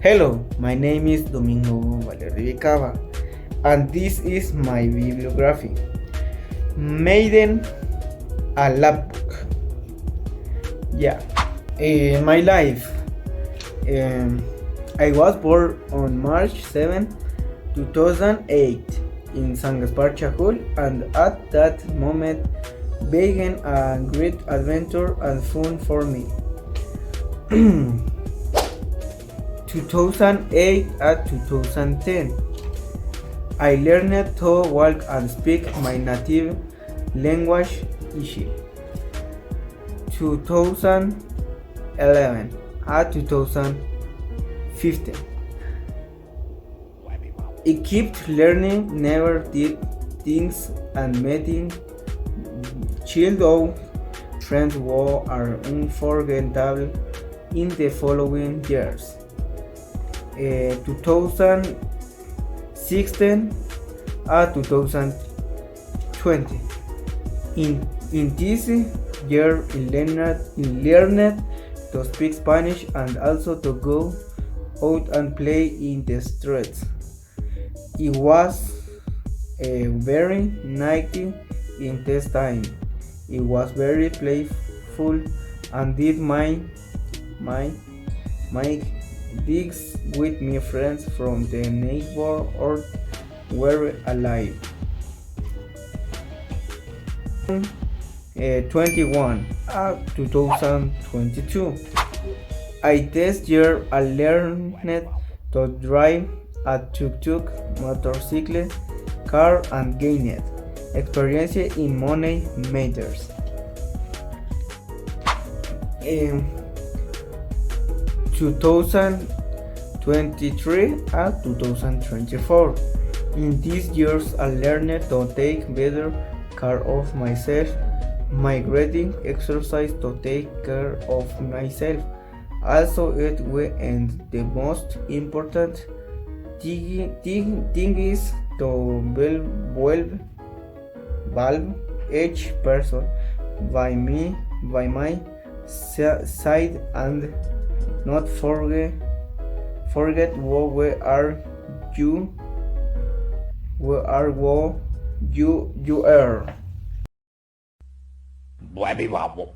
Hello, my name is Domingo Balerdy.Ingles, and this is my bibliography. Maiden a lapbook. Yeah, in my life, I was born on March 7, 2008 in San Gaspar Chahul, and at that moment began a great adventure and fun for me. 2008 and 2010, I learned to walk and speak my native language Ishi. 2011 and 2015, I kept learning, never did things and meeting childhood friends who are unforgettable in the following years. 2016 and 2020. In this year, I learned to speak Spanish and also to go out and play in the streets. It was a very nice intense time. It was very playful and did my digs with my friends from the neighborhood were alive. 21 2022. This year I learned to drive a tuk-tuk, motorcycle, car and gained experience in money matters. 2023 and 2024. In these years I learned to take better care of myself, migrating exercise to take care of myself. Also it will, and the most important thing is to value each person by my side and not forget who we are you are. Blabby wobble.